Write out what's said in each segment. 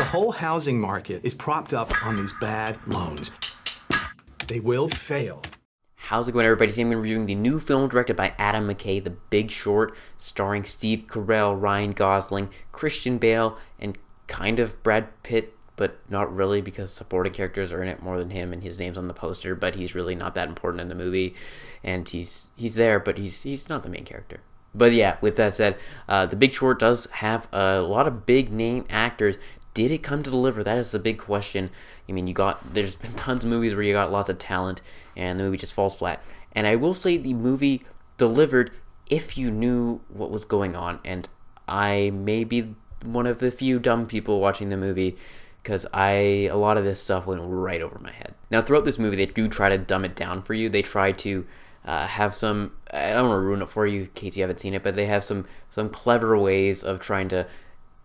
whole housing market is propped up on these bad loans. They will fail. How's it going, everybody? Today I'm reviewing the new film directed by Adam McKay, The Big Short, starring Steve Carell, Ryan Gosling, Christian Bale, and kind of Brad Pitt, but not really because supporting characters are in it more than him, and his name's on the poster, but he's really not that important in the movie, and he's there, but he's not the main character. But yeah, with that said, The Big Short does have a lot of big name actors. Did it come to deliver? That is the big question. I mean, there's been tons of movies where you got lots of talent and the movie just falls flat. And I will say the movie delivered if you knew what was going on. And I may be one of the few dumb people watching the movie because a lot of this stuff went right over my head. Now, throughout this movie, they do try to dumb it down for you. They try to have some, I don't want to ruin it for you in case you haven't seen it, but they have some clever ways of trying to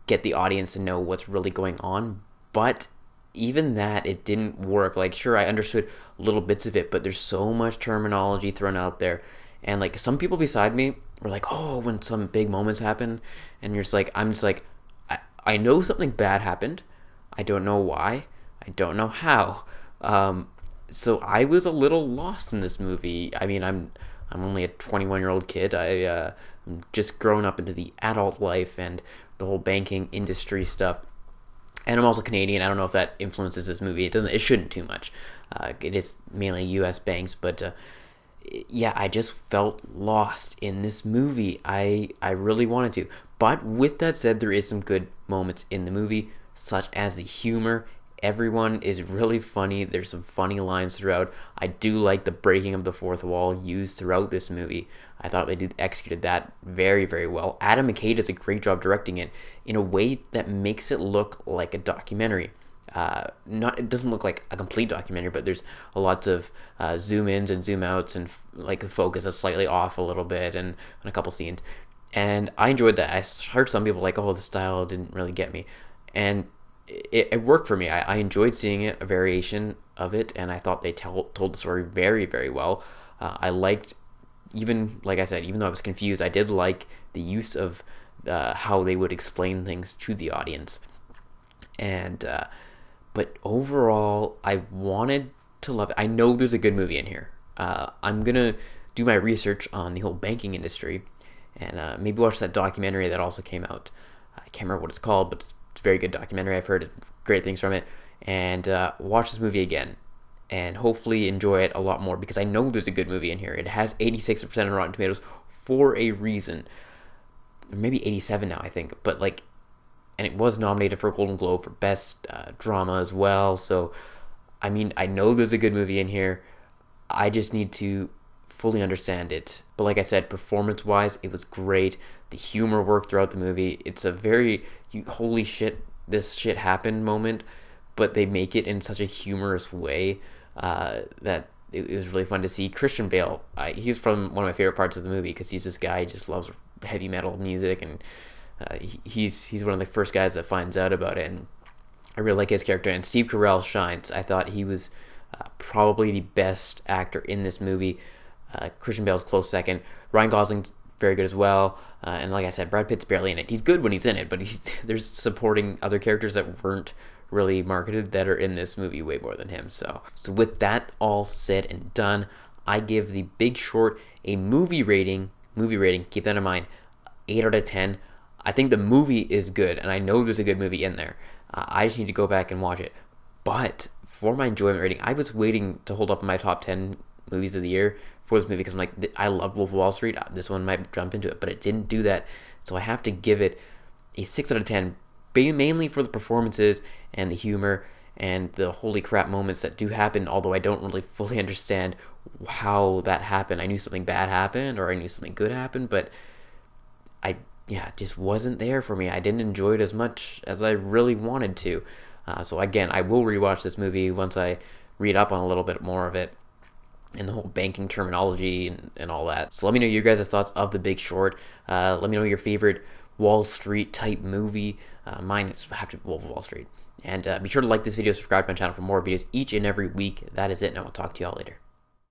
get the audience to know what's really going on. But even that, it didn't work. Like, sure, I understood little bits of it, but there's so much terminology thrown out there. And like, some people beside me were like, oh, when some big moments happen, and you're just like, I'm just like, I know something bad happened. I don't know why. I don't know how. So I was a little lost in this movie. I mean, I'm only a 21-year-old kid. I'm just grown up into the adult life and the whole banking industry stuff. And I'm also Canadian. I don't know if that influences this movie. It shouldn't too much. It is mainly U.S. banks, but yeah, I just felt lost in this movie. I really wanted to. But with that said, there is some good moments in the movie, such as the humor. Everyone is really funny. There's some funny lines throughout. I do like the breaking of the fourth wall used throughout this movie. I thought they executed that very, very well. Adam McKay does a great job directing it in a way that makes it look like a documentary. It doesn't look like a complete documentary, but there's a lot of zoom ins and zoom outs, and like the focus is slightly off a little bit, and on a couple scenes. And I enjoyed that. I heard some people like, oh, the style didn't really get me, and it worked for me. I enjoyed seeing it, a variation of it, and I thought they told the story very, very well. I liked, even like I said, even though I was confused, I did like the use of how they would explain things to the audience. And but overall, I wanted to love it. I know there's a good movie in here. I'm gonna do my research on the whole banking industry, and maybe watch that documentary that also came out. I can't remember what it's called, but it's a very good documentary. I've heard great things from it. And watch this movie again and hopefully enjoy it a lot more, because I know there's a good movie in here. It has 86% on Rotten Tomatoes for a reason. Maybe 87 now, I think. But like, and it was nominated for a Golden Globe for Best Drama as well. So, I mean, I know there's a good movie in here. I just need to fully understand it. But like I said, performance-wise, it was great. The humor worked throughout the movie. It's a very, holy shit, this shit happened moment, but they make it in such a humorous way that it was really fun to see. Christian Bale, he's from one of my favorite parts of the movie, because he's this guy who just loves heavy metal music, and he's one of the first guys that finds out about it, and I really like his character. And Steve Carell shines. I thought he was probably the best actor in this movie. Christian Bale's close second. Ryan Gosling's very good as well, and like I said, Brad Pitt's barely in it. He's good when he's in it, but there's supporting other characters that weren't really marketed that are in this movie way more than him. So with that all said and done, I give The Big Short a movie rating, keep that in mind, 8 out of 10. I think the movie is good, and I know there's a good movie in there. I just need to go back and watch it. But for my enjoyment rating, I was waiting to hold up my top 10 movies of the year for this movie, because I'm like, I love Wolf of Wall Street. This one might jump into it, but it didn't do that. So I have to give it a 6 out of 10, mainly for the performances and the humor and the holy crap moments that do happen, although I don't really fully understand how that happened. I knew something bad happened, or I knew something good happened, but it just wasn't there for me. I didn't enjoy it as much as I really wanted to. So again, I will rewatch this movie once I read up on a little bit more of it, and the whole banking terminology and all that. So let me know your guys' thoughts of The Big Short. Let me know your favorite Wall Street type movie. Mine is have to be Wolf of Wall Street. And be sure to like this video, subscribe to my channel for more videos each and every week. That is it, and I will talk to you all later.